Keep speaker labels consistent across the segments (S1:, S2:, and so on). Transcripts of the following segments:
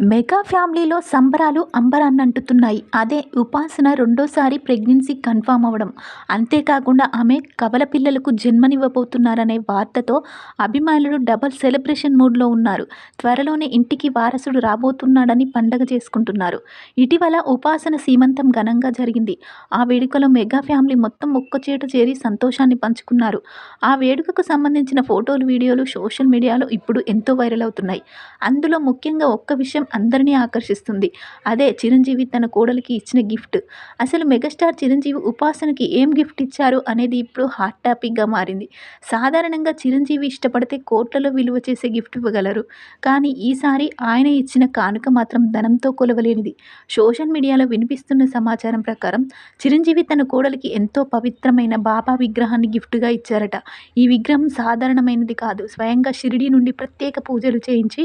S1: Mega ఫ్యామిలీలో సంబరాలు అంబరాన్నంటుతున్నాయి. అదే ఉపాసన రెండోసారి ప్రెగ్నెన్సీ కన్ఫర్మ్ అవ్వడం. అంతేకాకుండా ఆమె కవల పిల్లలకు జన్మనివ్వబోతున్నారనే వార్తతో అభిమానులు డబుల్ సెలబ్రేషన్ మూడ్‌లో ఉన్నారు. త్వరలోనే ఇంటికి వారసుడు రాబోతున్నాడని పండగ చేసుకుంటున్నారు. ఇటీవల ఉపాసన సీమంతం ఘనంగా జరిగింది. ఆ వేడుకలో మెగా ఫ్యామిలీ మొత్తం ఒక్కచోట చేరి సంతోషాన్ని పంచుకున్నారు. ఆ వేడుకకు సంబంధించిన ఫోటోలు, వీడియోలు సోషల్ మీడియాలో ఇప్పుడు ఎంతో వైరల్ అవుతున్నాయి. అందులో ముఖ్యంగా ఒక్క విషయం అందరినీ ఆకర్షిస్తుంది. అదే చిరంజీవి తన కోడలికి ఇచ్చిన గిఫ్ట్. అసలు మెగాస్టార్ చిరంజీవి ఉపాసనకి ఏం గిఫ్ట్ ఇచ్చారు అనేది ఇప్పుడు హాట్ టాపిక్‌గా మారింది. సాధారణంగా చిరంజీవి ఇష్టపడితే కోట్లలో విలువ చేసే గిఫ్ట్ ఇవ్వగలరు. కానీ ఈసారి ఆయన ఇచ్చిన కానుక మాత్రం ధనంతో కొలవలేనిది. సోషల్ మీడియాలో వినిపిస్తున్న సమాచారం ప్రకారం చిరంజీవి తన కోడలికి ఎంతో పవిత్రమైన బాబా విగ్రహాన్ని గిఫ్ట్‌గా ఇచ్చారట. ఈ విగ్రహం సాధారణమైనది కాదు. స్వయంగా షిరిడీ నుండి ప్రత్యేక పూజలు చేయించి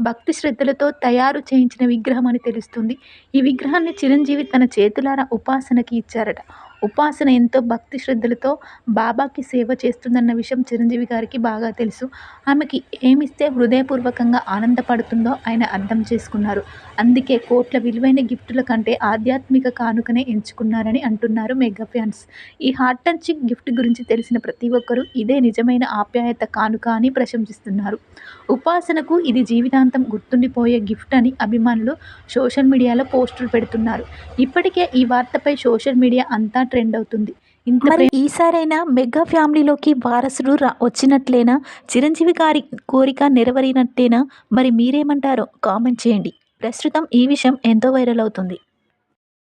S1: భక్తి శ్రద్ధలతో తయారు చేయించిన విగ్రహం అని తెలుస్తుంది. ఈ విగ్రహాన్ని చిరంజీవి తన చేతులారా ఉపాసనకి ఇచ్చారట. ఉపాసన ఎంతో భక్తి శ్రద్ధలతో బాబాకి సేవ చేస్తుందన్న విషయం చిరంజీవి గారికి బాగా తెలుసు. ఆమెకి ఏమిస్తే హృదయపూర్వకంగా ఆనందపడుతుందో ఆయన అర్థం చేసుకున్నారు. అందుకే కోట్ల విలువైన గిఫ్టుల కంటే ఆధ్యాత్మిక కానుకనే ఎంచుకున్నారని అంటున్నారు మెగా ఫ్యాన్స్. ఈ హార్ట్ టచింగ్ గిఫ్ట్ గురించి తెలిసిన ప్రతి ఒక్కరూ ఇదే నిజమైన ఆప్యాయత కానుక అని ప్రశంసిస్తున్నారు. ఉపాసనకు ఇది జీవితాంతం గుర్తుండిపోయే గిఫ్ట్ అని అభిమానులు సోషల్ మీడియాలో పోస్టులు పెడుతున్నారు. ఇప్పటికే ఈ వార్తపై సోషల్ మీడియా అంతా ట్రెండ్ అవుతుంది. మరి ఈసారైనా మెగా ఫ్యామిలీలోకి వారసుడు వచ్చినట్లేనా? చిరంజీవి గారి కోరిక నెరవేరినట్టేనా? మరి మీరేమంటారో కామెంట్ చేయండి. ప్రస్తుతం ఈ విషయం ఎంతో వైరల్ అవుతుంది.